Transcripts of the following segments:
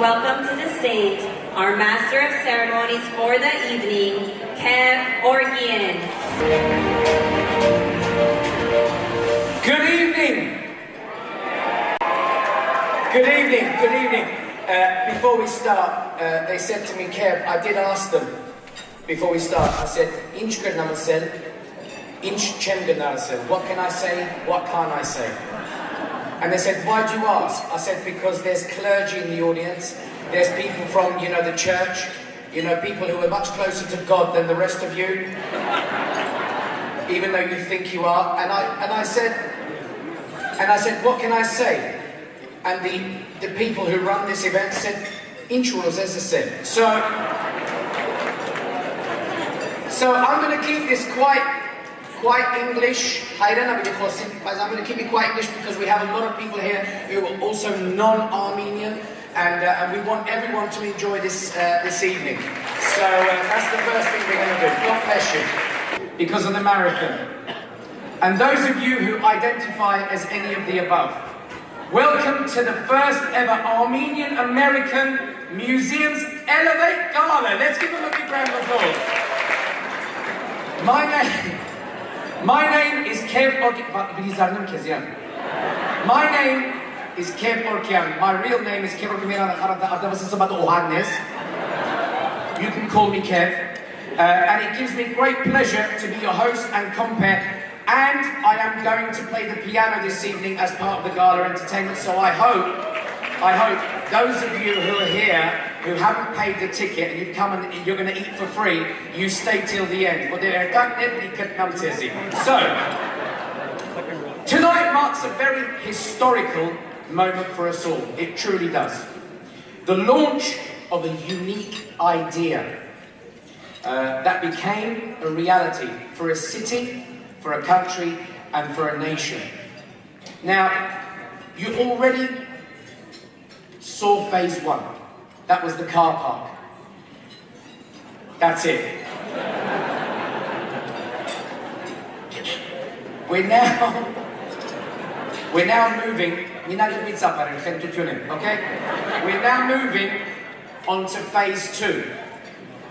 welcome to the stage our Master of Ceremonies for the evening, Orkian. Good evening. Good evening. Good evening. Before we start, they said to me, Kev, I did ask them before we start, I said, Inch Gernamacel, Inch Chem Gernamacel. What can I say? What can't I say? And they said, why do you ask? I said, because there's clergy in the audience. There's people from, the church. People who are much closer to God than the rest of you. Even though you think you are. And I said, what can I say? And the people who run this event said, Inchuruz, as I said. So I'm going to keep this quite English. I'm going to keep it quite English because we have a lot of people here who are also non-Armenian, and we want everyone to enjoy this evening. So that's the first thing we're going to do. God bless you. Because of the marathon. And those of you who identify as any of the above, welcome to the first ever Armenian-American Museums Elevate Gala. Let's give them a big round of applause. My name is Kev Orkian. My name is Kev Orkian. My real name is Kev Orkian. You can call me Kev. And it gives me great pleasure to be your host and compere. And I am going to play the piano this evening as part of the gala entertainment. So I hope those of you who are here who haven't paid the ticket and you've come and you're going to eat for free, you stay till the end. So, tonight marks a very historical moment for us all. It truly does. The launch of a unique idea that became a reality for a city, for a country, and for a nation. Now, you already saw phase one. That was the car park. That's it. We're now moving, okay? We're now moving on to phase two.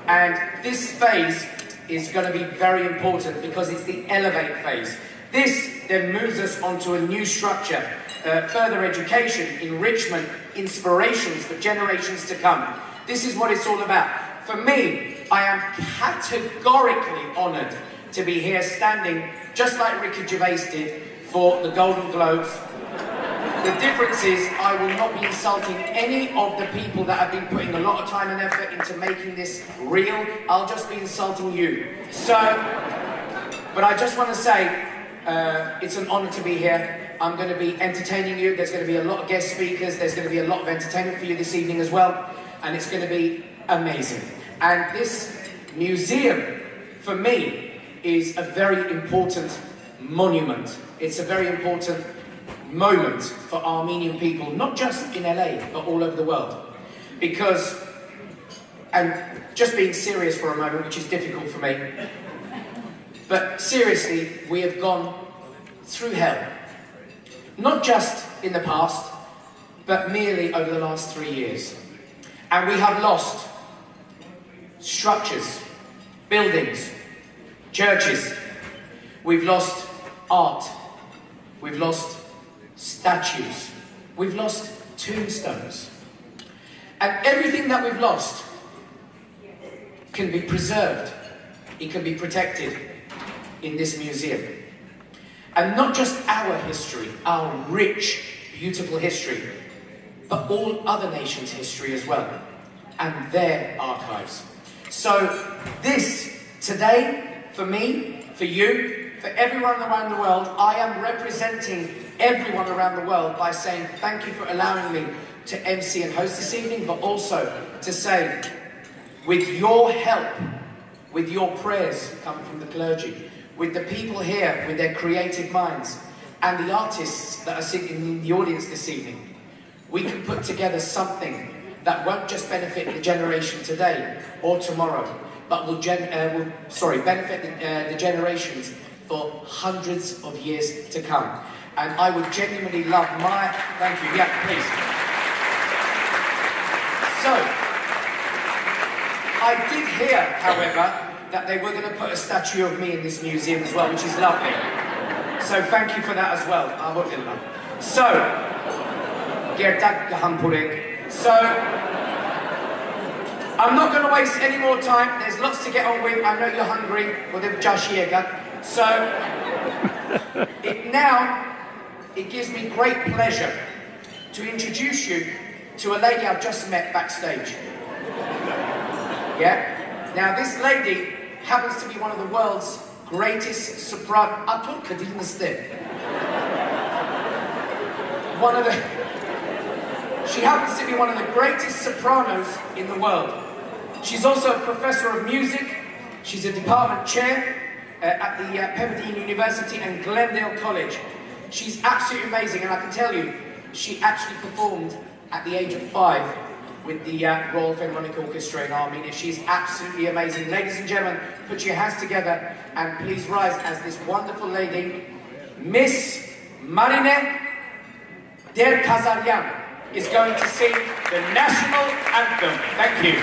And this phase is going to be very important because it's the elevate phase. This then moves us onto a new structure, further education, enrichment, inspirations for generations to come. This is what it's all about. For me, I am categorically honoured to be here standing, just like Ricky Gervais did, for the Golden Globes. The difference is I will not be insulting any of the people that have been putting a lot of time and effort into making this real. I'll just be insulting you. But I just want to say, it's an honour to be here. I'm going to be entertaining you. There's going to be a lot of guest speakers. There's going to be a lot of entertainment for you this evening as well. And it's going to be amazing. And this museum, for me, is a very important monument. It's a very important moment for Armenian people, not just in LA, but all over the world. Because, and just being serious for a moment, which is difficult for me, but seriously, we have gone through hell. Not just in the past, but merely over the last 3 years. And we have lost structures, buildings, churches. We've lost art. We've lost statues. We've lost tombstones. And everything that we've lost can be preserved. It can be protected in this museum. And not just our history, our rich, beautiful history, but all other nations' history as well, and their archives. So this, today, for me, for you, for everyone around the world, I am representing everyone around the world by saying thank you for allowing me to MC and host this evening, but also to say, with your help, with your prayers coming from the clergy, with the people here with their creative minds, and the artists that are sitting in the audience this evening, we can put together something that won't just benefit the generation today or tomorrow, but will benefit the generations for hundreds of years to come. And I would genuinely love thank you, yeah, please. So, I did hear, however, that they were going to put a statue of me in this museum as well, which is lovely. So thank you for that as well. So, I'm not going to waste any more time. There's lots to get on with. I know you're hungry. So, it gives me great pleasure to introduce you to a lady I've just met backstage. Yeah? Now, this lady happens to be one of the world's greatest soprano. She happens to be one of the greatest sopranos in the world. She's also a professor of music. She's a department chair at the Pepperdine University and Glendale College. She's absolutely amazing, and I can tell you, she actually performed at the age of 5 with the Royal Philharmonic Orchestra in Armenia. She's absolutely amazing. Ladies and gentlemen, put your hands together and please rise as this wonderful lady, Miss Marine Der Kazaryan, is going to sing the national anthem. Thank you.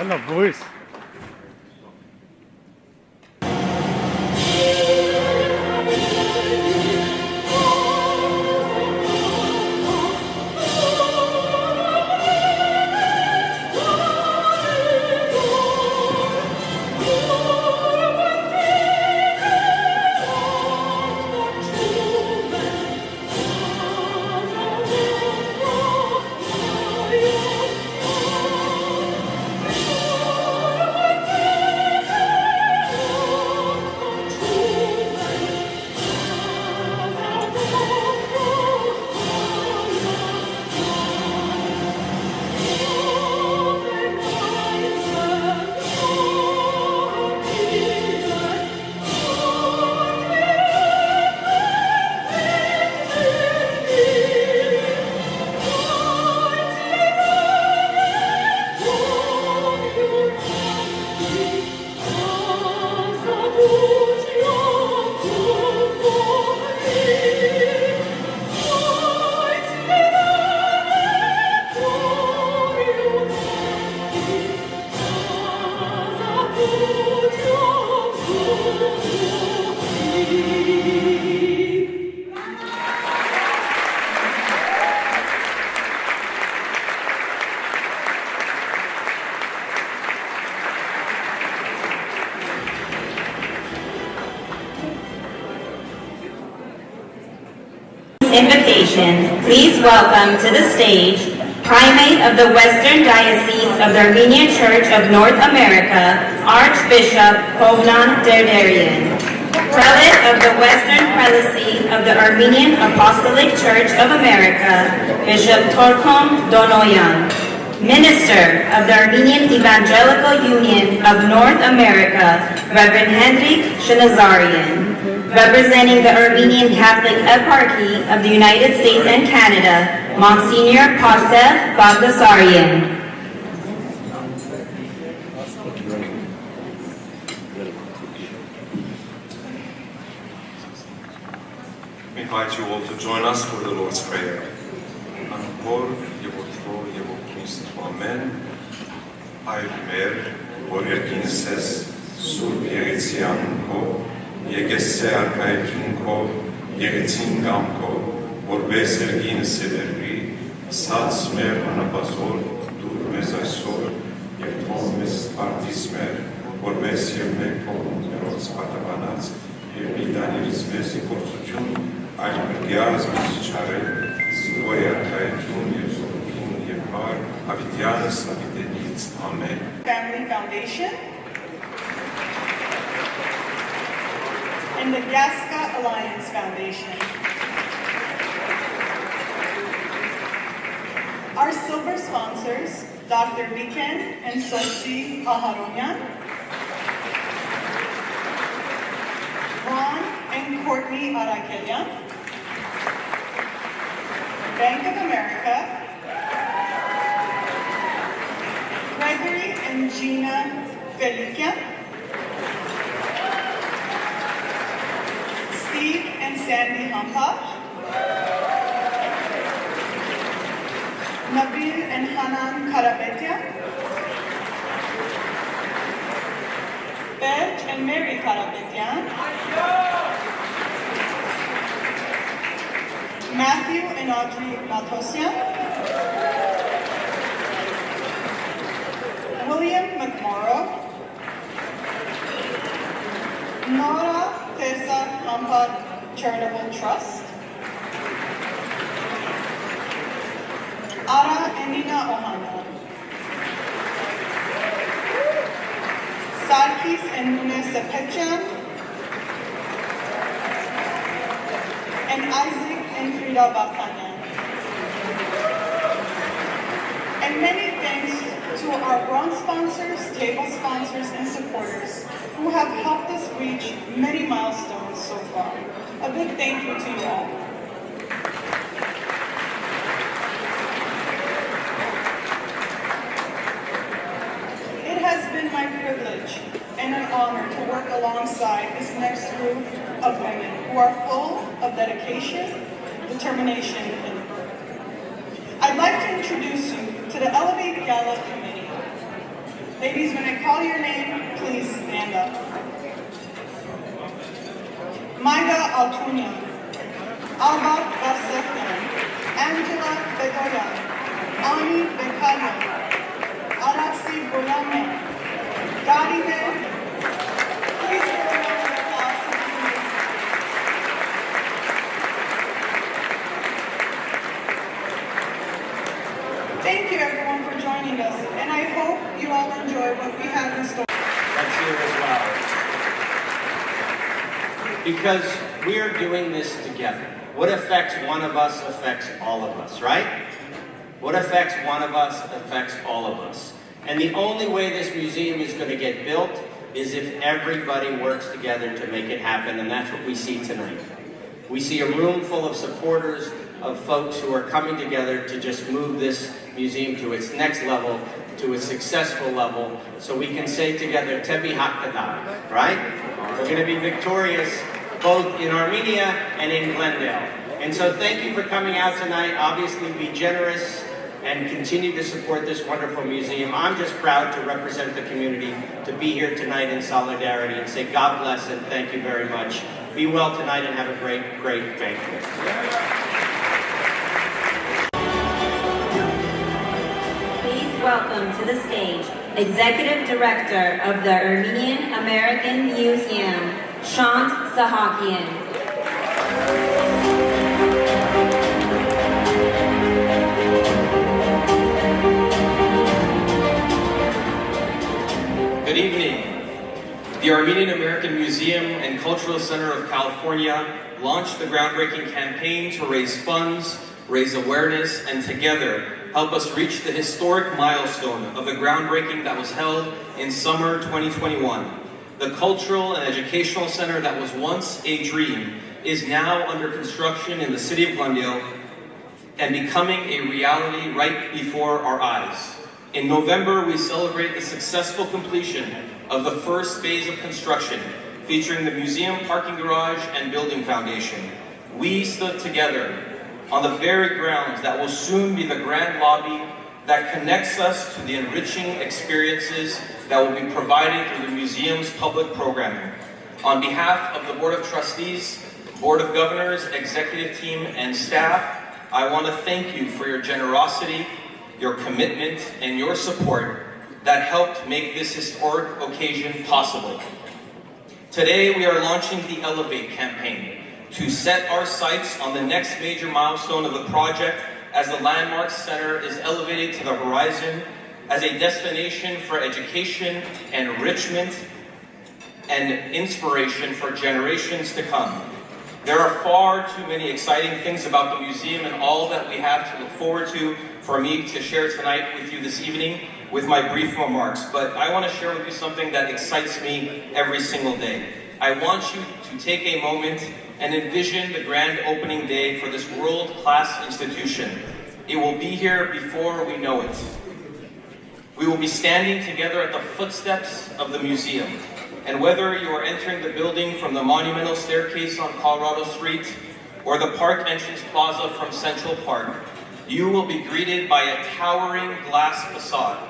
Bella voice. Invitation, please welcome to the stage Primate of the Western Diocese of the Armenian Church of North America, Archbishop Hovnan Derderian. Prelate of the Western Prelacy of the Armenian Apostolic Church of America, Bishop Torkom Donoyan. Minister of the Armenian Evangelical Union of North America, Reverend Hendrik Shanazarian. Representing the Armenian Catholic Eparchy of the United States and Canada, Monsignor Pasef Bagdasarian. We invite you all to join us for the Lord's Prayer. Amen. Այրմեր, որ երկինս ես սուրբ եղեցյան քո, եկեսե արքայություն քո, եղեցին կամ քո, որպես երկինս է վերվի, սաց մեր անապազոր, դուր մեզ այսօր, և թող մեզ արդիս մեր, որպես և մեկ փողում ներոց պատաբանած, և մի դանիրից մեզ իպործություն, այլ մրգյազ մեզ չարել, զինվոյ արքայություն և զորքին և մար, Avidianis, Avidenitz, Amen. Family Foundation and the Gasca Alliance Foundation. Our silver sponsors, Dr. Viken and Sosi Aharonyan, Ron and Courtney Arakelian, Bank of America, Gregory and Gina Velikia, Steve and Sandy Hampach, Nabil and Hanan Karapetya, Beth and Mary Karapetyan, Matthew and Audrey Matosian, William McMorrow, Nora Tessa Hampad Charitable Trust, Ara and Nina Ohana, Sarkis and Nunes Sepetjan, and Isaac and Frida Bakanyan. And many thanks to our bronze sponsors, table sponsors, and supporters who have helped us reach many milestones so far. A big thank you to you all. It has been my privilege and an honor to work alongside this next group of women who are full of dedication, determination, and work. I'd like to introduce you to the Elevate Gala Committee. Ladies, when I call your name, please stand up. Maida Altunia, Alba Barsefyan, Angela Bedoyan, Ani Bekayan, Araksi Bolame, Garime. Please give a round of applause to the Thank you everyone for joining us, and I hope you all enjoy what we have in store. Let's hear as well. Because we're doing this together. What affects one of us affects all of us, right? What affects one of us affects all of us. And the only way this museum is going to get built is if everybody works together to make it happen, and that's what we see tonight. We see a room full of supporters, of folks who are coming together to just move this museum to its next level, to a successful level, so we can say together, Tebi Hakada, right? We're going to be victorious both in Armenia and in Glendale. And so thank you for coming out tonight. Obviously, be generous and continue to support this wonderful museum. I'm just proud to represent the community, to be here tonight in solidarity and say God bless and thank you very much. Be well tonight and have a great, great banquet. Please welcome to the stage Executive Director of the Armenian American Museum, Shant Sahakian. Armenian American Museum and Cultural Center of California launched the groundbreaking campaign to raise funds, raise awareness, and together help us reach the historic milestone of the groundbreaking that was held in summer 2021. The cultural and educational center that was once a dream is now under construction in the city of Glendale and becoming a reality right before our eyes. In November, we celebrate the successful completion of the first phase of construction, featuring the museum parking garage and building foundation. We stood together on the very grounds that will soon be the grand lobby that connects us to the enriching experiences that will be provided through the museum's public programming. On behalf of the Board of Trustees, Board of Governors, executive team, and staff, I want to thank you for your generosity, your commitment, and your support that helped make this historic occasion possible. Today, we are launching the Elevate campaign to set our sights on the next major milestone of the project as the Landmark Center is elevated to the horizon as a destination for education, enrichment, and inspiration for generations to come. There are far too many exciting things about the museum and all that we have to look forward to for me to share tonight with you this evening with my brief remarks, but I want to share with you something that excites me every single day. I want you to take a moment and envision the grand opening day for this world-class institution. It will be here before we know it. We will be standing together at the footsteps of the museum. And whether you are entering the building from the monumental staircase on Colorado Street or the park entrance plaza from Central Park, you will be greeted by a towering glass facade.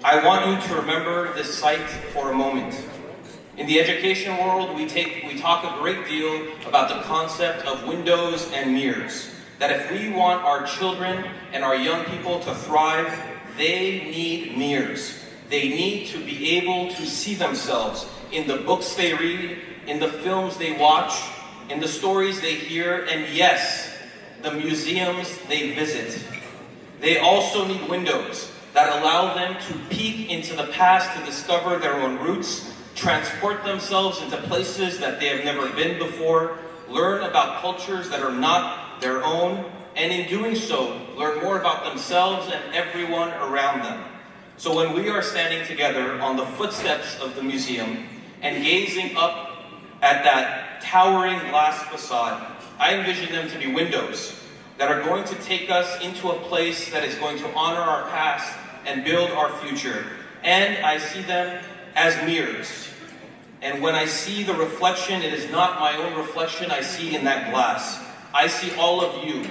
I want you to remember this site for a moment. In the education world, we talk a great deal about the concept of windows and mirrors. That if we want our children and our young people to thrive, they need mirrors. They need to be able to see themselves in the books they read, in the films they watch, in the stories they hear, and yes, the museums they visit. They also need windows that allow them to peek into the past to discover their own roots, transport themselves into places that they have never been before, learn about cultures that are not their own, and in doing so, learn more about themselves and everyone around them. So when we are standing together on the footsteps of the museum and gazing up at that towering glass facade, I envision them to be windows that are going to take us into a place that is going to honor our past and build our future. And I see them as mirrors. And when I see the reflection, it is not my own reflection I see in that glass. I see all of you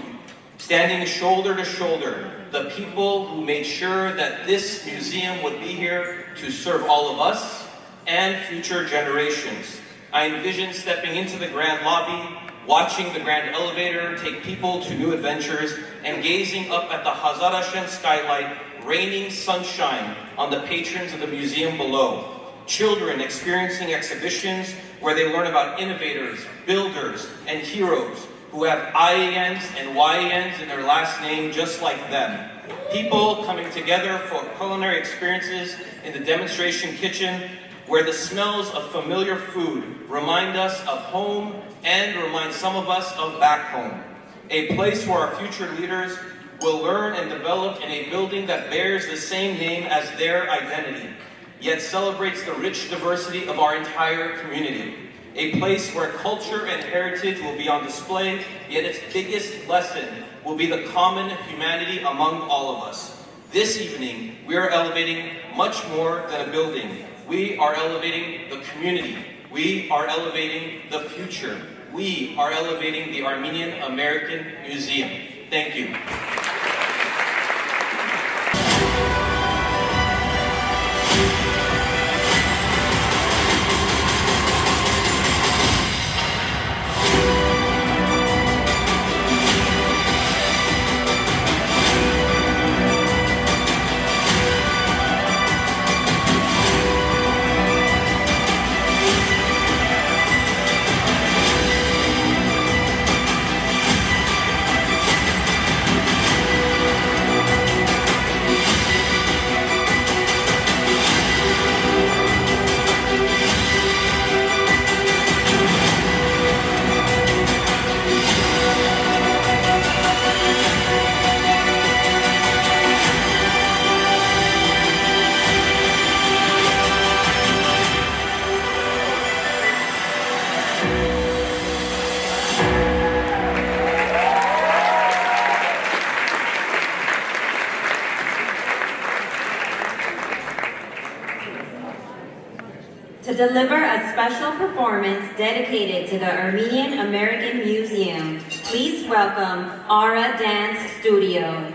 standing shoulder to shoulder, the people who made sure that this museum would be here to serve all of us and future generations. I envision stepping into the grand lobby, watching the grand elevator take people to new adventures, and gazing up at the Hazarashen skylight, raining sunshine on the patrons of the museum below. Children experiencing exhibitions where they learn about innovators, builders, and heroes who have IANs and YANs in their last name just like them. People coming together for culinary experiences in the demonstration kitchen where the smells of familiar food remind us of home and remind some of us of back home. A place where our future leaders will learn and develop in a building that bears the same name as their identity, yet celebrates the rich diversity of our entire community. A place where culture and heritage will be on display, yet its biggest lesson will be the common humanity among all of us. This evening, we are elevating much more than a building. We are elevating the community. We are elevating the future. We are elevating the Armenian American Museum. Thank you. deliver a special performance dedicated to the Armenian American Museum. Please welcome Aura Dance Studio.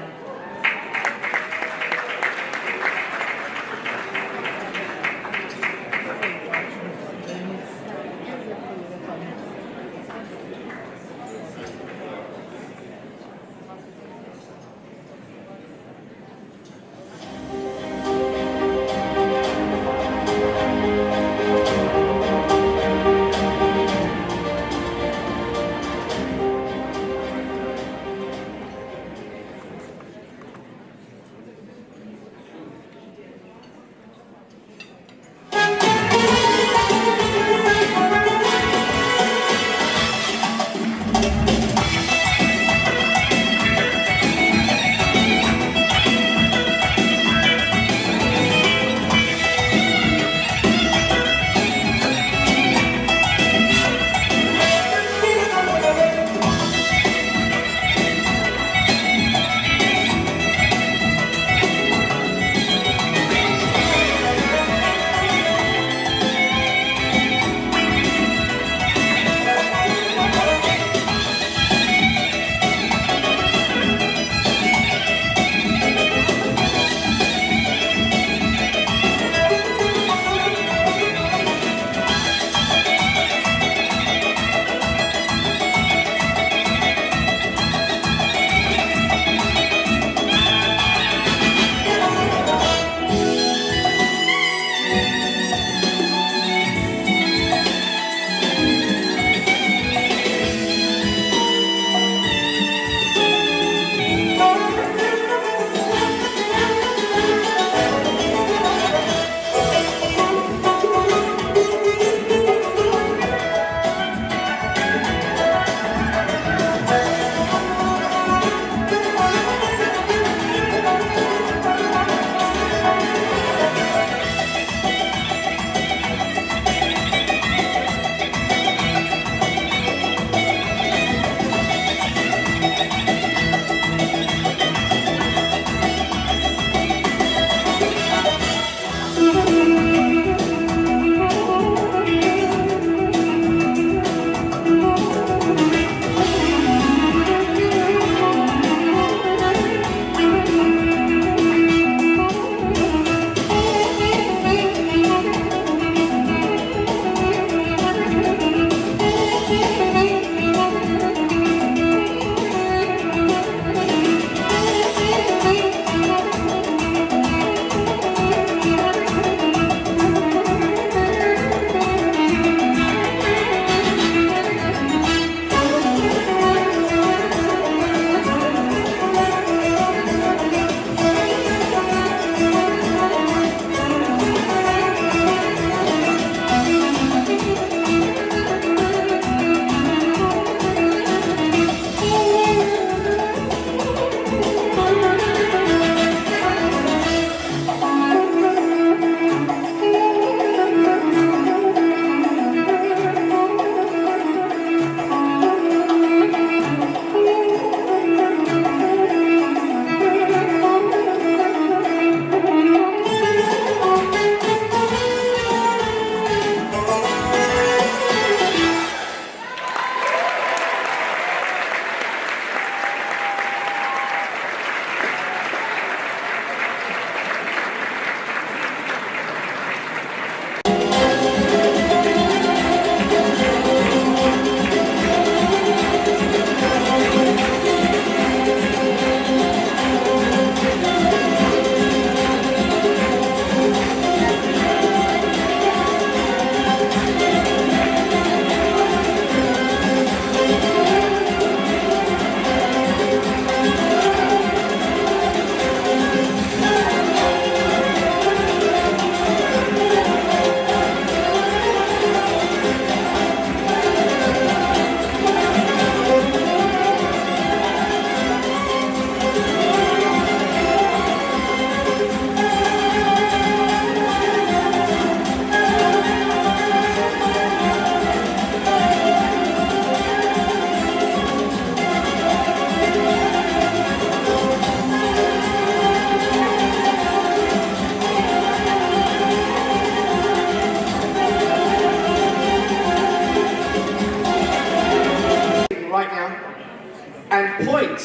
and point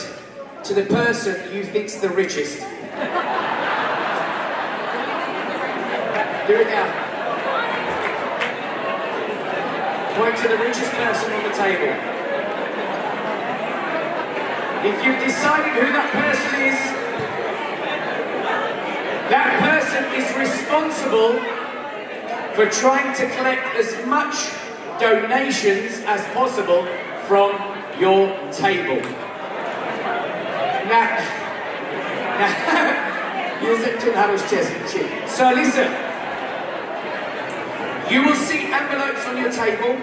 to the person you think's the richest. Do it now. Point to the richest person on the table. If you've decided who that person is responsible for trying to collect as much donations as possible from your table. So listen, you will see envelopes on your table.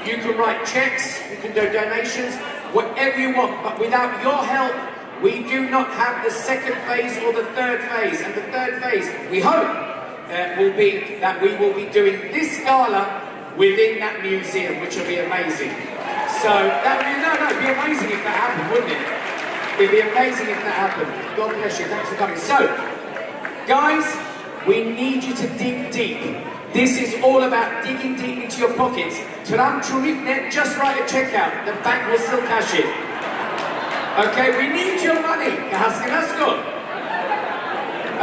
You can write checks, you can do donations, whatever you want, but without your help, we do not have the second phase or the third phase. And the third phase, we hope, will be that we will be doing this gala within that museum, which will be amazing. So that would be, it'd be amazing if that happened, wouldn't it? It'd be amazing if that happened. God bless you, thanks for coming. So, guys, we need you to dig deep. This is all about digging deep into your pockets. Just write a check out. The bank will still cash it. Okay, we need your money.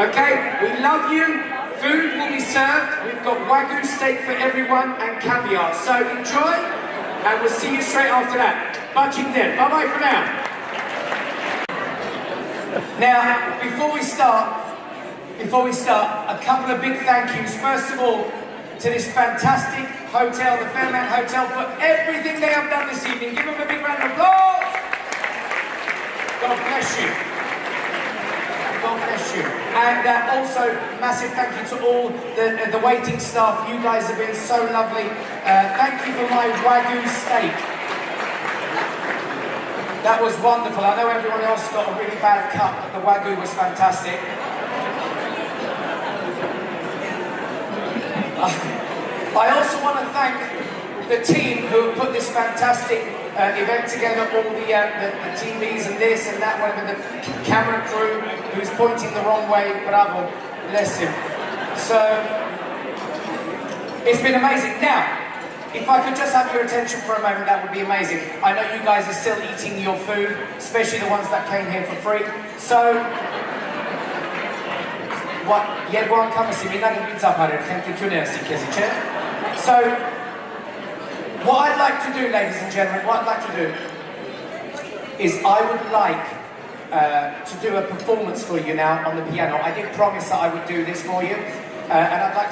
Okay, we love you. Food will be served. We've got Wagyu steak for everyone and caviar. So enjoy, and we'll see you straight after that. Bye bye for now. Now, before we start, a couple of big thank yous. First of all, to this fantastic hotel, the Fairmount Hotel, for everything they have done this evening. Give them a big round of applause. God bless you. God bless you. And also, massive thank you to all the waiting staff. You guys have been so lovely. Thank you for my Wagyu steak. That was wonderful. I know everyone else got a really bad cut, but the Wagyu was fantastic. I also want to thank the team who put this fantastic event together, all the TVs and this and that, whatever, the camera crew who's pointing the wrong way, bravo, bless him. So, it's been amazing. Now, if I could just have your attention for a moment, that would be amazing. I know you guys are still eating your food, especially the ones that came here for free. So, so, what I'd like to do, ladies and gentlemen, is I would like to do a performance for you now on the piano. I did promise that I would do this for you, and I'd like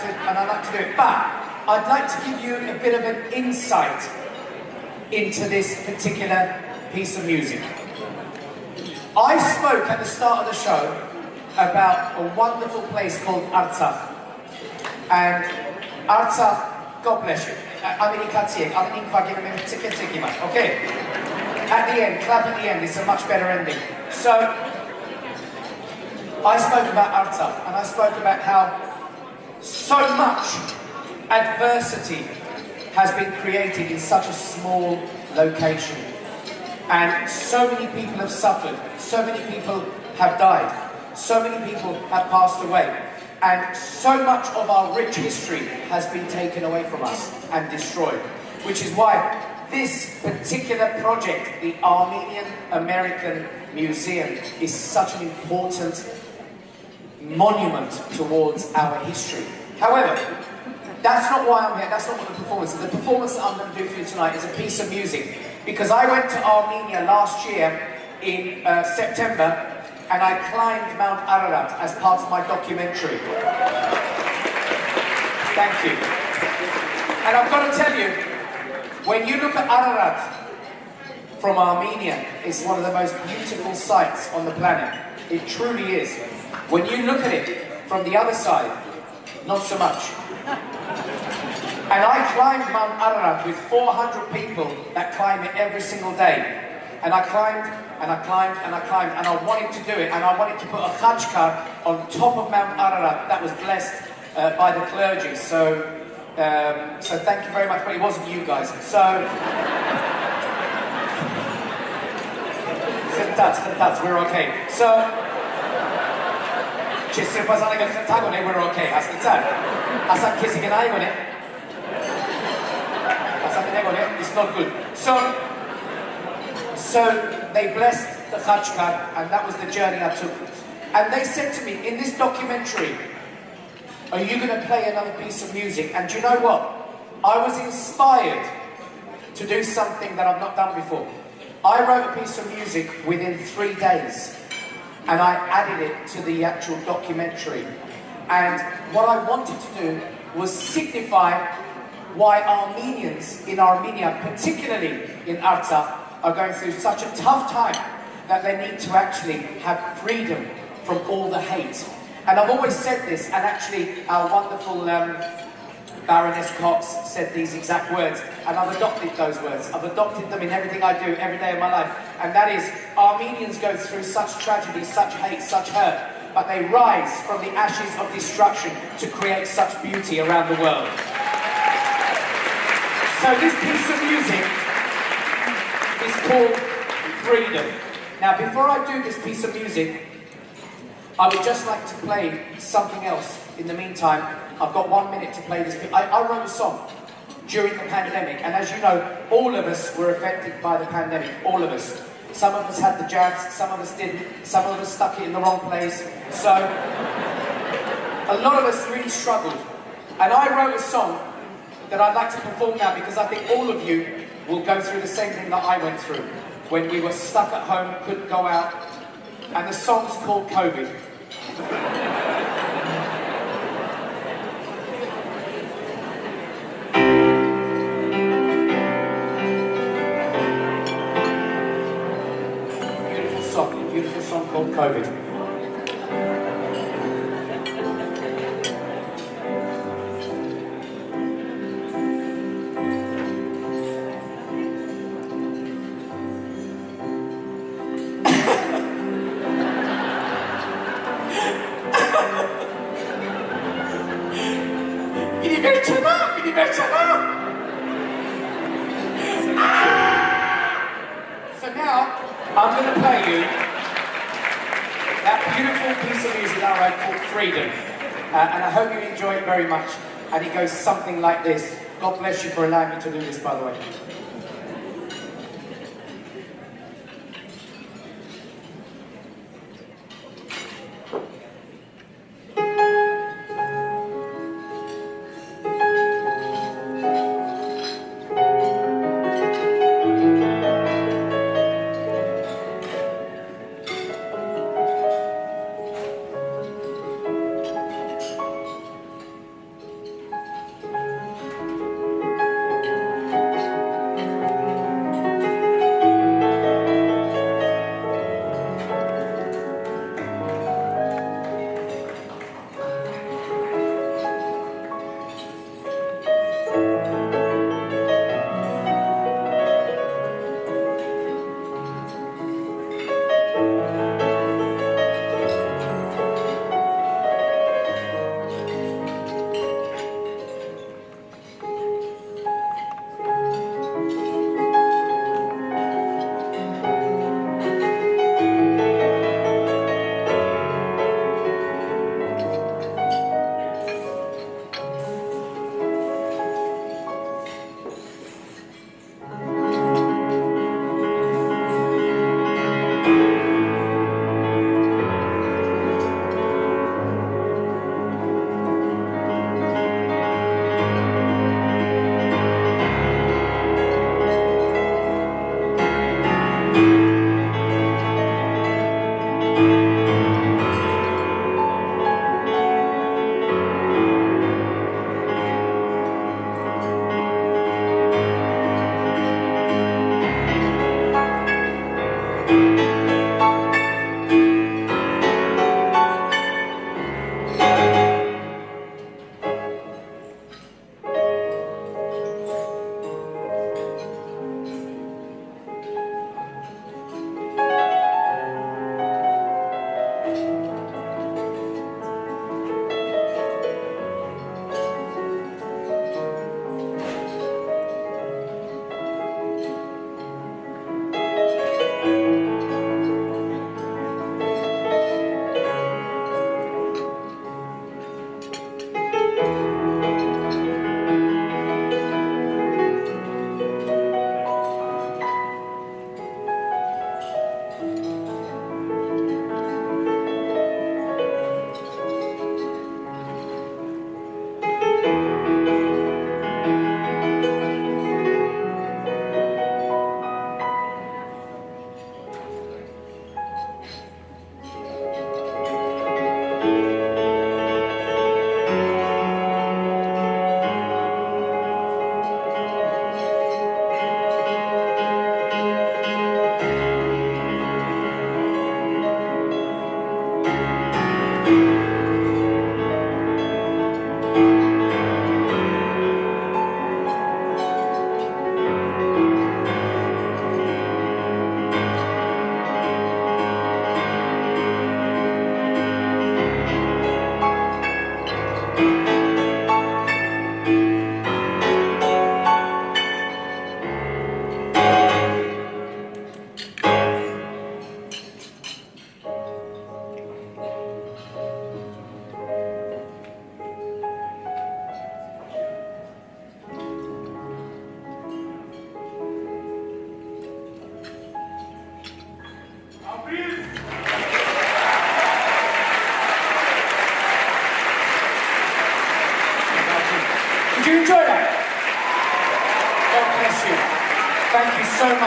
to do it. But I'd like to give you a bit of an insight into this particular piece of music. I spoke at the start of the show about a wonderful place called Artsakh. And Artsakh, God bless you. Okay. At the end, clap at the end, it's a much better ending. So, I spoke about Artsakh, and I spoke about how so much adversity has been created in such a small location. And so many people have suffered, so many people have died, so many people have passed away. And so much of our rich history has been taken away from us and destroyed. Which is why this particular project, the Armenian American Museum, is such an important monument towards our history. However, that's not why I'm here, that's not what the performance is. The performance that I'm going to do for you tonight is a piece of music. Because I went to Armenia last year in September, and I climbed Mount Ararat as part of my documentary. Thank you. And I've got to tell you, when you look at Ararat from Armenia, it's one of the most beautiful sights on the planet. It truly is. When you look at it from the other side, not so much. And I climbed Mount Ararat with 400 people that climb it every single day. And I climbed, and I climbed, and I climbed, and I wanted to do it, and I wanted to put a khachkar on top of Mount Ararat that was blessed by the clergy. So thank you very much, but it wasn't you guys. So, we're okay. So, we're okay. It's not good. So they blessed the Khachkar, and that was the journey I took. And they said to me, in this documentary, are you going to play another piece of music? And do you know what? I was inspired to do something that I've not done before. I wrote a piece of music within 3 days, and I added it to the actual documentary. And what I wanted to do was signify why Armenians in Armenia, particularly in Artsakh, are going through such a tough time that they need to actually have freedom from all the hate. And I've always said this, and actually our wonderful Baroness Cox said these exact words, and I've adopted those words. I've adopted them in everything I do every day of my life. And that is, Armenians go through such tragedy, such hate, such hurt, but they rise from the ashes of destruction to create such beauty around the world. So this piece of music is called Freedom. Now, before I do this piece of music, I would just like to play something else. In the meantime, I've got 1 minute to play this. I wrote a song during the pandemic, and as you know, all of us were affected by the pandemic, all of us. Some of us had the jabs, some of us didn't, some of us stuck it in the wrong place. So, a lot of us really struggled. And I wrote a song that I'd like to perform now because I think all of you will go through the same thing that I went through when we were stuck at home, couldn't go out. And the song's called COVID. Beautiful song called COVID. So now, I'm going to play you that beautiful piece of music that I wrote called Freedom. And I hope you enjoy it very much. And it goes something like this. God bless you for allowing me to do this, by the way.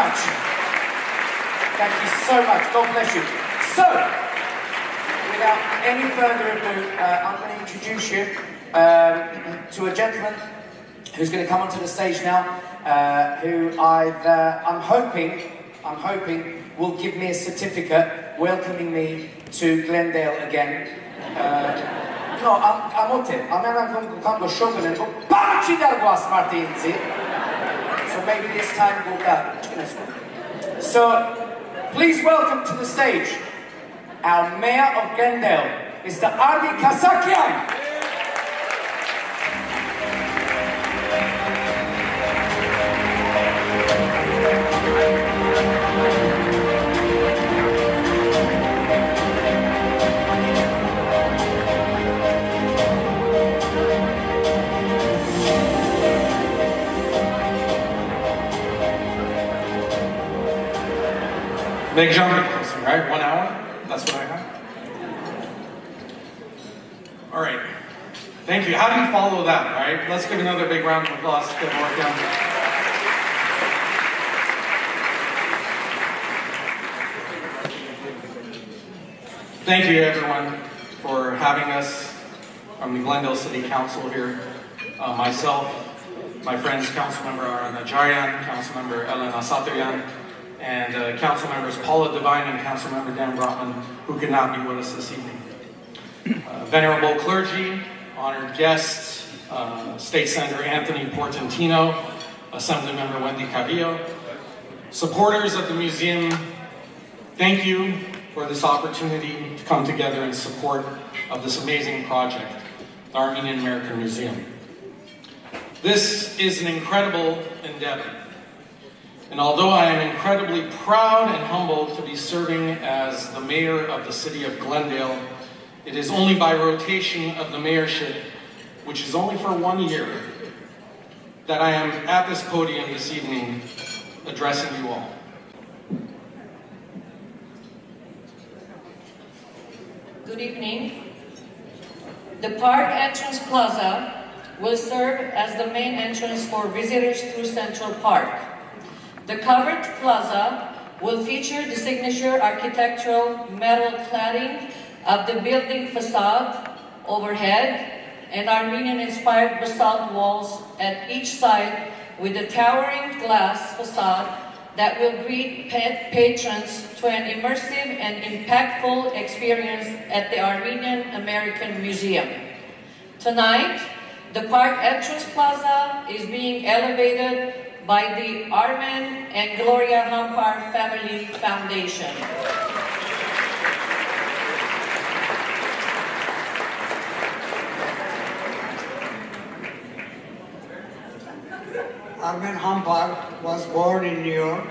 much. Thank you so much. God bless you. So, without any further ado, I'm going to introduce you to a gentleman who's going to come onto the stage now, who I'm hoping will give me a certificate welcoming me to Glendale again. No, I'm shogun so maybe this time we'll go. So, please welcome to the stage our Mayor of Glendale, Mr. Ardi Kasakian. Big jumping closing, right? 1 hour? That's what I have. All right. Thank you. How do you follow that, right? Let's give another big round of applause to Orkian. Thank you, everyone, for having us from the Glendale City Council here. Myself, my friends, Councilmember Aran Najarian, Councilmember Elena Satarian, and Council Members Paula Devine and Councilmember Dan Brotman, who could not be with us this evening. Venerable clergy, honored guests, State Senator Anthony Portantino, Assemblymember Wendy Carrillo, supporters of the museum, thank you for this opportunity to come together in support of this amazing project, the Armenian American Museum. This is an incredible endeavor. And although I am incredibly proud and humbled to be serving as the mayor of the city of Glendale, it is only by rotation of the mayorship, which is only for 1 year, that I am at this podium this evening addressing you all. Good evening. The Park Entrance Plaza will serve as the main entrance for visitors through Central Park. The covered plaza will feature the signature architectural metal cladding of the building facade overhead and Armenian-inspired basalt walls at each side with a towering glass facade that will greet patrons to an immersive and impactful experience at the Armenian American Museum. Tonight, the Park Entrance Plaza is being elevated by the Armen and Gloria Hampar Family Foundation. Armen Hampar was born in New York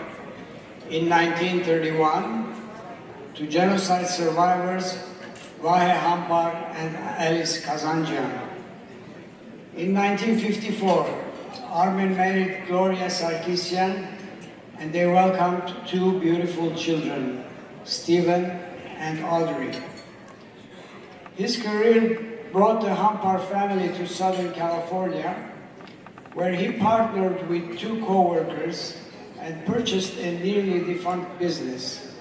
in 1931 to genocide survivors Vahe Hampar and Alice Kazanjian. In 1954, Armen married Gloria Sarkisian, and they welcomed 2 beautiful children, Stephen and Audrey. His career brought the Hampar family to Southern California, where he partnered with 2 co-workers and purchased a nearly defunct business,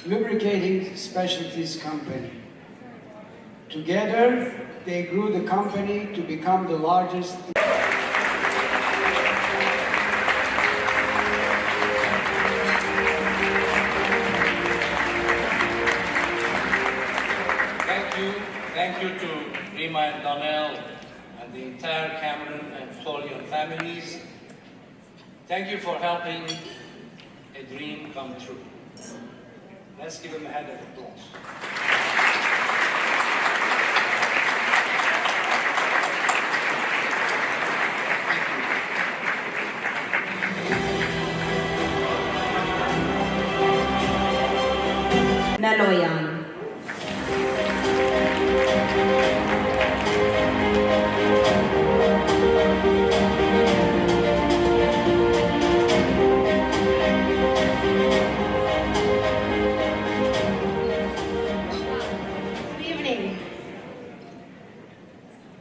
Lubricating Specialties Company. Together, they grew the company to become the largest. Thank you to Rima and Donnell and the entire Cameron and Florian families. Thank you for helping a dream come true. Let's give them a hand of applause. Naloyan.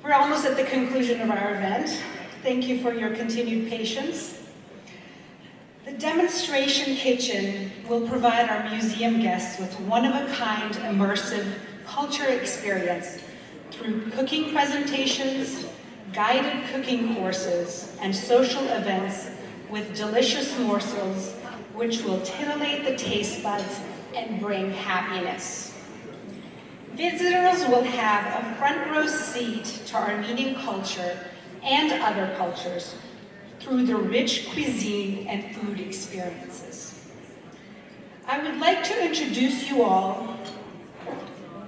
We're almost at the conclusion of our event. Thank you for your continued patience. The demonstration kitchen will provide our museum guests with one-of-a-kind immersive culture experience through cooking presentations, guided cooking courses, and social events with delicious morsels which will titillate the taste buds and bring happiness. Visitors will have a front row seat to Armenian culture and other cultures through the rich cuisine and food experiences. I would like to introduce you all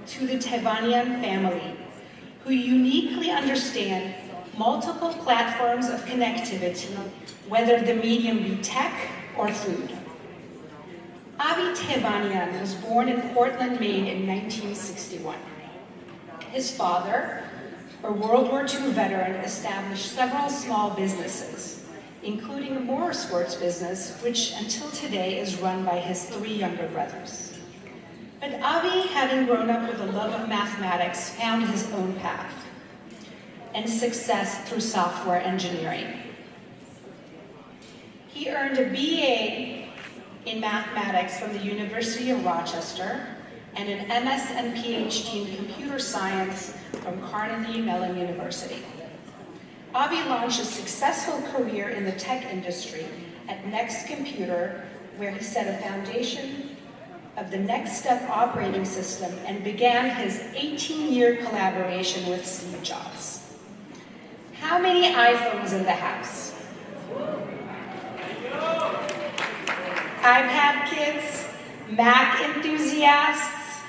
to the Tevanian family, who uniquely understand multiple platforms of connectivity, whether the medium be tech or food. Avi Tevanian was born in Portland, Maine in 1961. His father, a World War II veteran, established several small businesses, including a motorsports business, which until today is run by his 3 younger brothers. But Avi, having grown up with a love of mathematics, found his own path and success through software engineering. He earned a BA in mathematics from the University of Rochester and an MS and PhD in computer science from Carnegie Mellon University. Avi launched a successful career in the tech industry at Next Computer, where he set a foundation of the Next Step operating system and began his 18-year collaboration with Steve Jobs. How many iPhones in the house? iPad kids, Mac enthusiasts.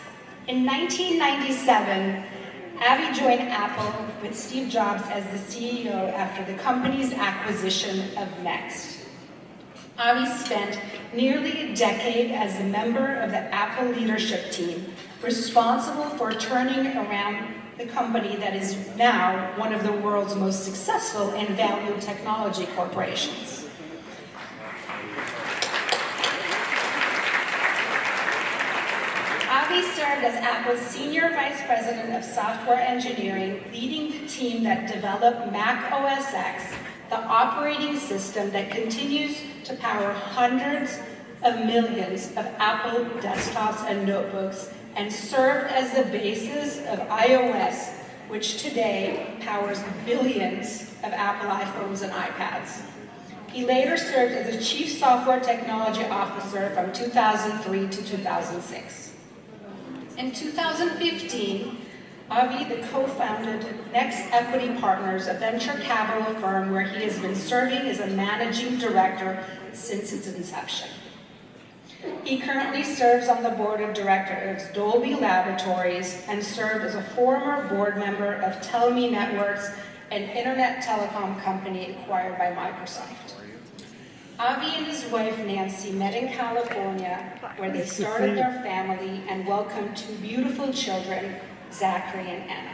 In 1997, Avi joined Apple with Steve Jobs as the CEO after the company's acquisition of Next. Avi spent nearly a decade as a member of the Apple leadership team, responsible for turning around the company that is now one of the world's most successful and valued technology corporations. Avi served as Apple's Senior Vice President of Software Engineering, leading the team that developed Mac OS X, the operating system that continues to power hundreds of millions of Apple desktops and notebooks, and served as the basis of iOS, which today powers billions of Apple iPhones and iPads. He later served as the Chief Software Technology Officer from 2003 to 2006. In 2015, Avi co-founded Next Equity Partners, a venture capital firm where he has been serving as a managing director since its inception. He currently serves on the board of directors of Dolby Laboratories and served as a former board member of Telme Networks, an internet telecom company acquired by Microsoft. Avi and his wife Nancy met in California, where they started their family and welcomed 2 beautiful children, Zachary and Anna.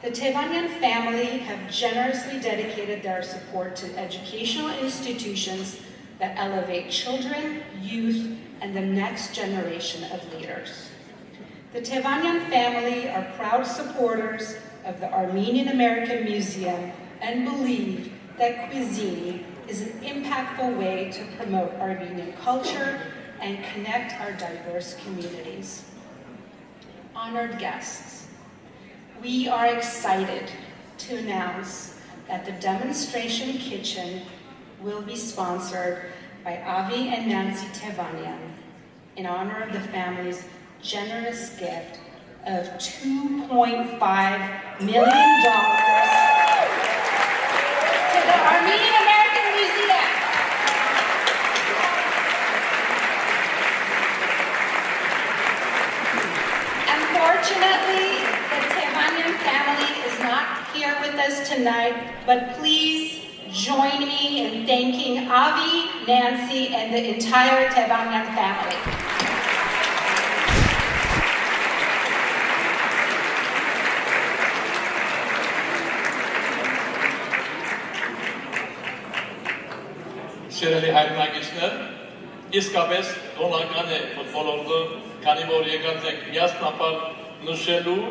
The Tevanian family have generously dedicated their support to educational institutions that elevate children, youth, and the next generation of leaders. The Tevanian family are proud supporters of the Armenian American Museum and believe that cuisine is an impactful way to promote Armenian culture and connect our diverse communities. Honored guests, we are excited to announce that the demonstration kitchen will be sponsored by Avi and Nancy Tevanian in honor of the family's generous gift of $2.5 million to the Armenian American Museum. Unfortunately, the Tevanian family is not here with us tonight, but please join me in thanking Avi, Nancy, and the entire Tevanian family. Սիրելի հայրենակիցներ, իսկապես տոնական է բոլորը, քանի որ եկած եք միասնապար նշելու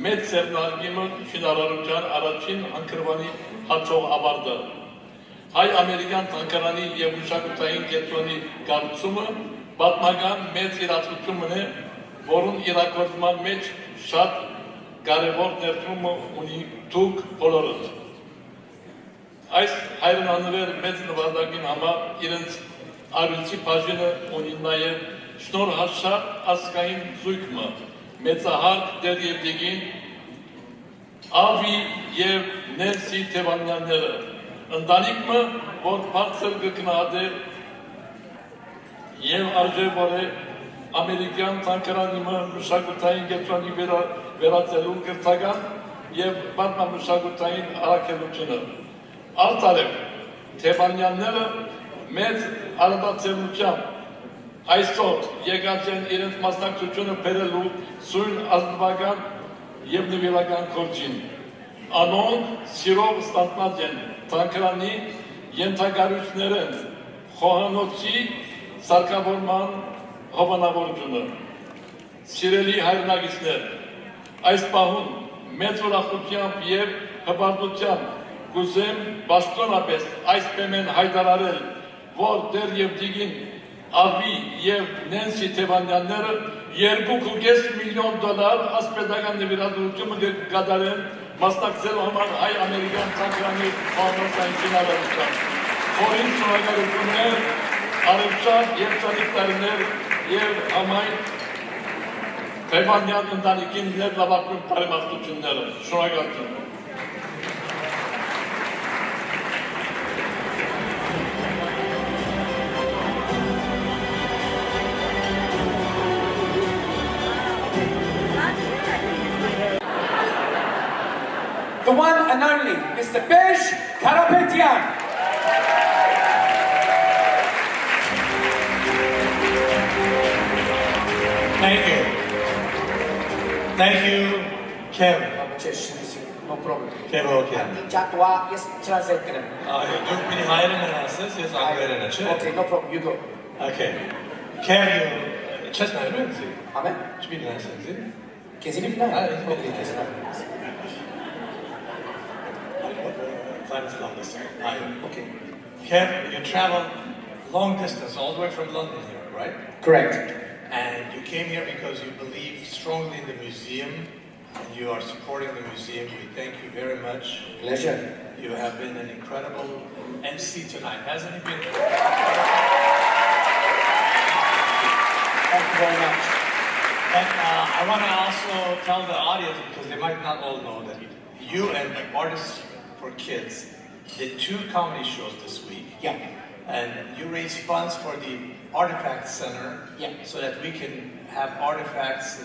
մեծ ձեռնարկիմը շինարարության առաջին անկրվանի հաջող ավարտը։ հայ ամերիկյան թանգարանի եւ մշակութային կենտրոնի կառուցումը պատմական մեծ իրադարձություն է, որուն իրագործման մեջ շատ կարևոր ներդրում ունի դուք բոլորդ։ Այս հայրենանվեր մեծ նվազագին համար իրենց արույցի բաժինը ունի նաեւ շնորհաշատ ազգային զույգը, մեծահարկ դեր եւ դիգին, Ավի եւ Նենսի Թևանյանները, ընտանիքը, որ բարձր կգնահատե եւ արժեվոր է ամերիկյան թանգարանի մշակութային կենտրոնի վերածելու կրթական եւ պատմամշակութային առաքելությունը։ Արտարև Թևանյանները մեծ արադացելությամբ այսօր եկած են իրենց մասնակցությունը բերելու սույն ազնվական եւ նվիրական գործին։ Անոնք սիրով ստանձնած են թանգարանի ենթակառույցներն խոհանոցի սարքավորման հովանավորությունը։ Սիրելի հայրենակիցներ, այս պահուն մեծ ուրախությամբ եւ հպարտությամբ կուզեմ պաշտոնապես այս բեմեն հայտարարել, որ դեր եւ դիգին Ավի եւ Նենսի Թևանյանները $2.5 միլիոն ասպետական նվիրատվությունը կկատարեն մասնակցելու համար հայ-ամերիկյան թանգարանի խոհանոցային շինարարության։ Խորին շնորհակալություններ, առևտրան եւ ծանիքներներ եւ համայն Թևանյան ընտանիքին ներլավակուն բարեմաղթությունները։ Շնորհակալություն։ The one and only Mr. Besh Karapetyan. Thank you. Thank you, Kevin. No problem. Kevin Orkian. Chatwa, yes, translate kena. Duk beni hayran arasınız, siz Ankara'ya açın. Okay, no problem, you go. Okay. Kevin, честно, верите? Amen. Чи били насензи? Kezini bilen. Okay, kezini. Okay. Kev, you traveled long distance, all the way from London here, right? Correct. And you came here because you believe strongly in the museum, and you are supporting the museum. We thank you very much. Pleasure. You have been an incredible MC tonight, hasn't it been? Thank you very much. And I want to also tell the audience, because they might not all know, that you and Artists for Kids did 2 comedy shows this week. Yeah. And you raised funds for the Artifact Center, yeah, so that we can have artifacts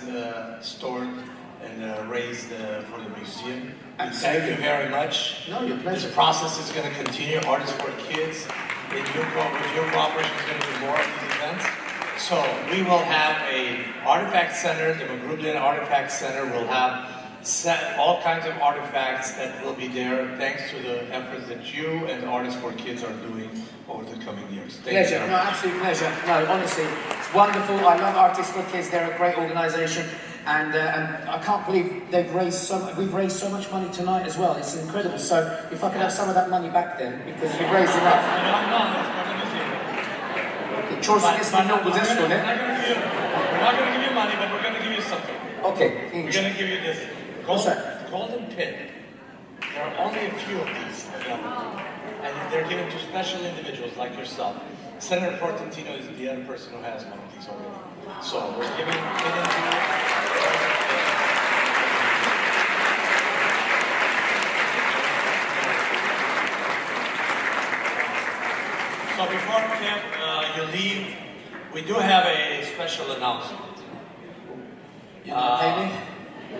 stored and raised for the museum. And thank you very much. No, your pleasure. This process is going to continue. Artists for Kids, with your cooperation, is going to do more of these events. So we will have a Artifact Center, the Magrublian Artifact Center will have all kinds of artifacts that will be there thanks to the efforts that you and Artists for Kids are doing over the coming years. Pleasure, no, absolute pleasure. No, honestly, it's wonderful. I love Artists for Kids. They're a great organisation, and I can't believe we've raised so much money tonight as well. It's incredible. So if I could have some of that money back then, because we've raised enough. Okay, We're not going to give you money, but we're going to give you something. Okay, we're going to give you this. What's that? Golden pin. There are only a few of these available, and they're given to special individuals like yourself. Senator Portantino is the other person who has one of these already. So we're giving it to you. So before Kim, you leave, we do have a special announcement. You gonna pay me?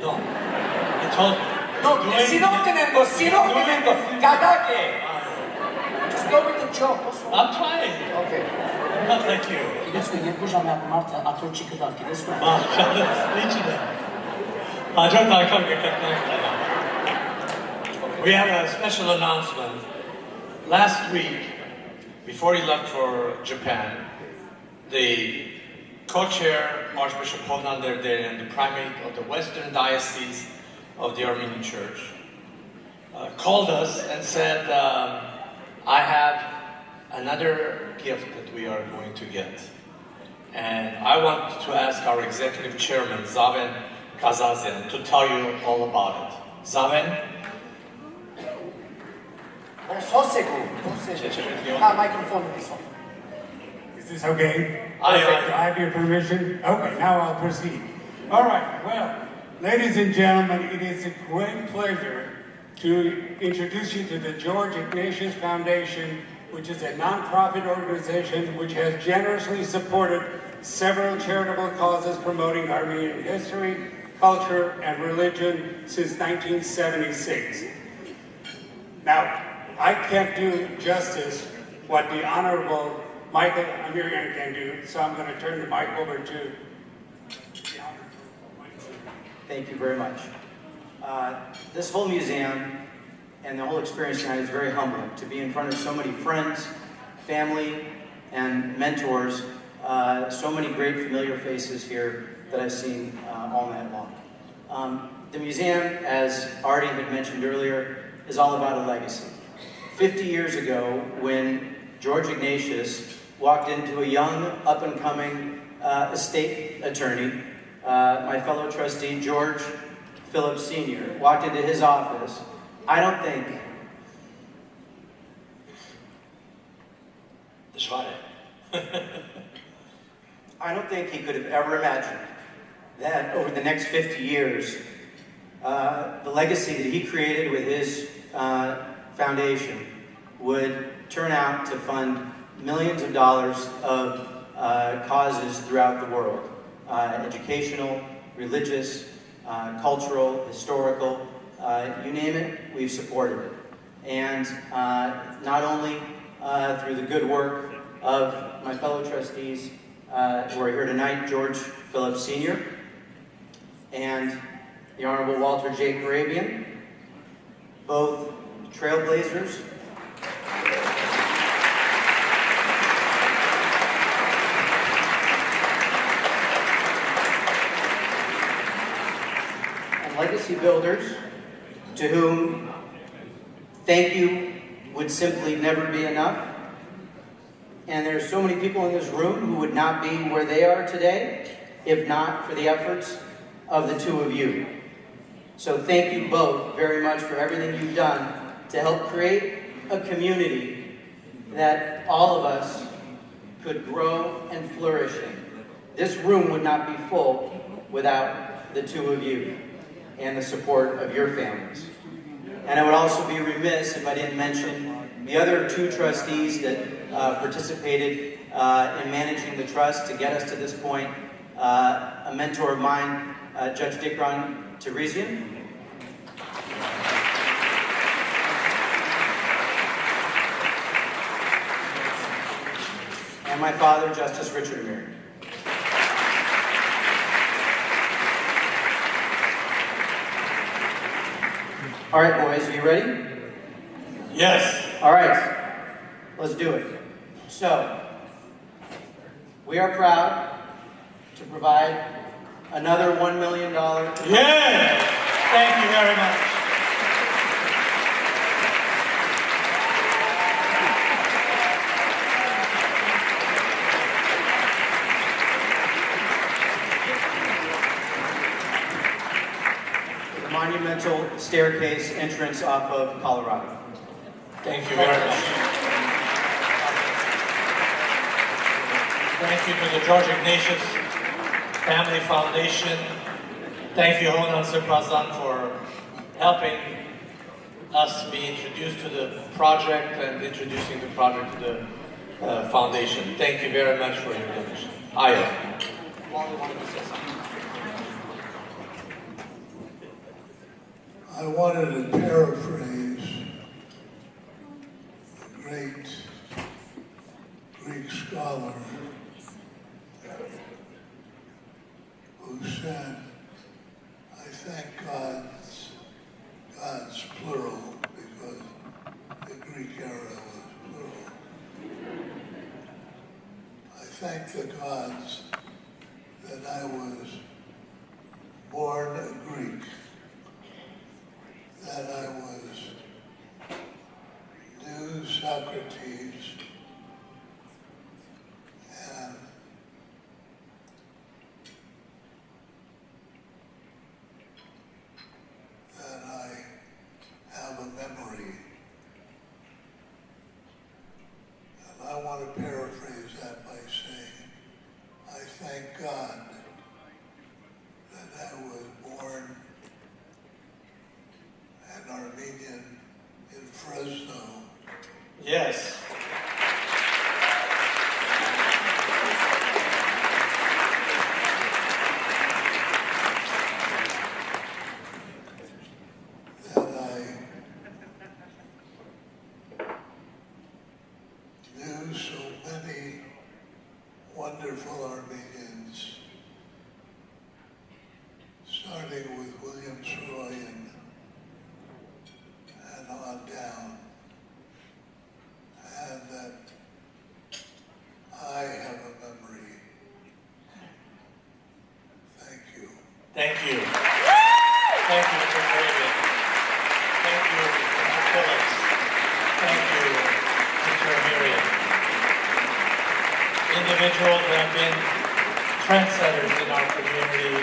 No. I told you. No, Gadake. Just go with the joke. I'm trying. Okay. Not like you. We have a special announcement. Last week, before he left for Japan, the co-chair, Archbishop Hovnan Derderian, the primate of the Western Diocese of the Armenian Church, called us and said, I have another gift that we are going to get. And I want to ask our executive chairman, Zaven Kazazian, to tell you all about it. Zaven? Is this okay? Aye, Do aye. I have your permission? Okay, now I'll proceed. All right, well, ladies and gentlemen, it is a great pleasure to introduce you to the George Ignatius Foundation, which is a nonprofit organization which has generously supported several charitable causes promoting Armenian history, culture, and religion since 1976. Now, I can't do justice what the Honorable Michael Amirian can do, so I'm going to turn the mic over to the Honorable Michael. Thank you very much. This whole museum and the whole experience tonight is very humbling. To be in front of so many friends, family, and mentors, so many great familiar faces here that I've seen all night long. The museum, as Artie had mentioned earlier, is all about a legacy. 50 years ago, when George Ignatius walked into a young, up-and-coming estate attorney, my fellow trustee, George Phillips Sr., walked into his office, I don't think he could have ever imagined that over the next 50 years, the legacy that he created with his foundation would turn out to fund millions of dollars of causes throughout the world. Educational, religious, cultural, historical, you name it, we've supported it. And not only through the good work of my fellow trustees who are here tonight, George Phillips Sr. and the Honorable Walter J. Carabian, both trailblazers, and legacy builders, to whom thank you would simply never be enough. And there's so many people in this room who would not be where they are today if not for the efforts of the two of you. So thank you both very much for everything you've done to help create a community that all of us could grow and flourish in. This room would not be full without the two of you and the support of your families. And I would also be remiss if I didn't mention the other two trustees that participated in managing the trust to get us to this point. A mentor of mine, Judge Dikran Teresian. And my father, Justice Richard Amir. All right, boys, are you ready? Yes. All right, let's do it. So, we are proud to provide another $1 million. Yeah! Thank you very much. The monumental staircase entrance off of Colorado. Thank you very much. Thank you to the George Ignatius Family Foundation. Thank you, Honan Sirprazan, for helping us be introduced to the project and introducing the project to the foundation. Thank you very much for your donation. Aya. I wanted to paraphrase a great Greek scholar who said, I thank God's plural, because the Greek era was plural. I thank the gods that I was born a Greek, that I knew Socrates Yes. That I knew so many wonderful Armenians, starting with William Saroyan and on down, and that I have a memory. Thank you. Thank you. Thank you, Mr. David. Thank you, Mr. Phillips. Thank you, Mr. Amirian. Individuals who have been trendsetters in our community,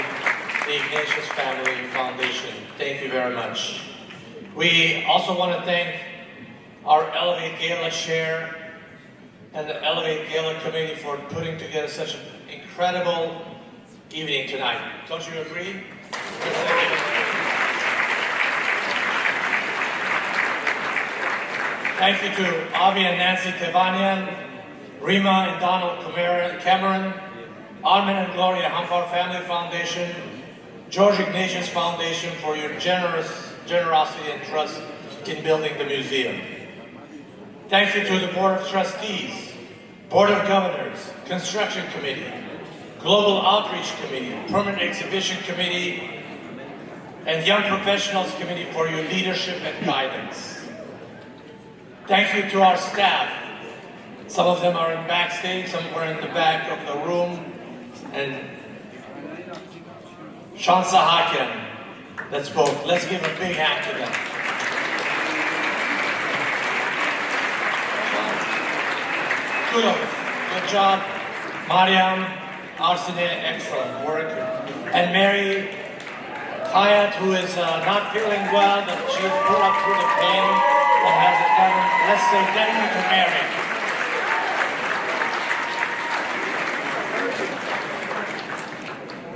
the Ignatius Family Foundation. Thank you very much. We also want to thank our Elevate Gala Chair and the Elevate Gala Committee for putting together such an incredible evening tonight. Don't you agree? Thank you to Avi and Nancy Tevanian, Rima and Donald Cameron, Armin and Gloria Hampar Family Foundation, George Ignatius Foundation for your generosity and trust in building the museum. Thank you to the Board of Trustees, Board of Governors, Construction Committee, Global Outreach Committee, Permanent Exhibition Committee, and Young Professionals Committee for your leadership and guidance. Thank you to our staff. Some of them are in backstage, some were in the back of the room, and Shansa Haken that spoke. Let's give a big hand to them. Kudos. Good job. Mariam, Arsene, excellent work. And Mary Hayat, who is not feeling well, but she's put up through the pain and has it done. Let's say thank you to Mary.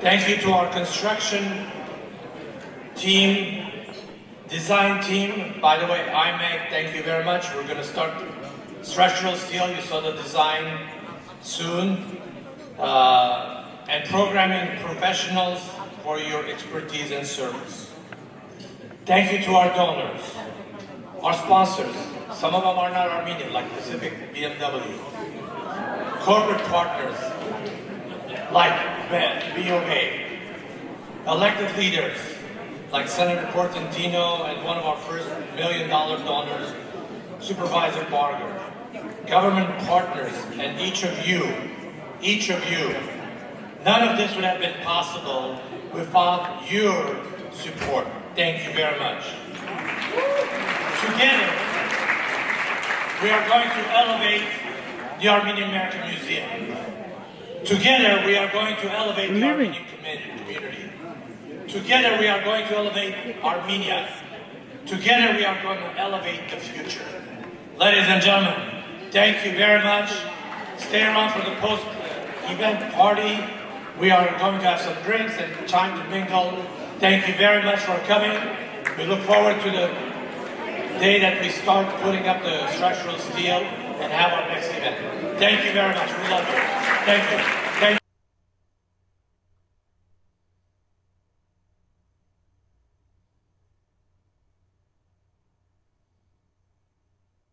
Thank you to our construction team, design team. By the way, IMEC, thank you very much. We're going to start structural steel. You saw the design soon. And programming professionals for your expertise and service. Thank you to our donors, our sponsors. Some of them are not Armenian, like Pacific BMW. Corporate partners, like BOA. Elected leaders, like Senator Portantino and one of our first $1 million donors, Supervisor Barger. Government partners, and each of you, none of this would have been possible without your support. Thank you very much. Together, we are going to elevate the Armenian American Museum. Together, we are going to elevate the Armenian community. Together, we are going to elevate Armenia. Together, we are going to elevate the future. Ladies and gentlemen, thank you very much. Stay around for the post-event party. We are going to have some drinks and time to mingle. Thank you very much for coming. We look forward to the day that we start putting up the structural steel and have our next event. Thank you very much. We love you. Thank you.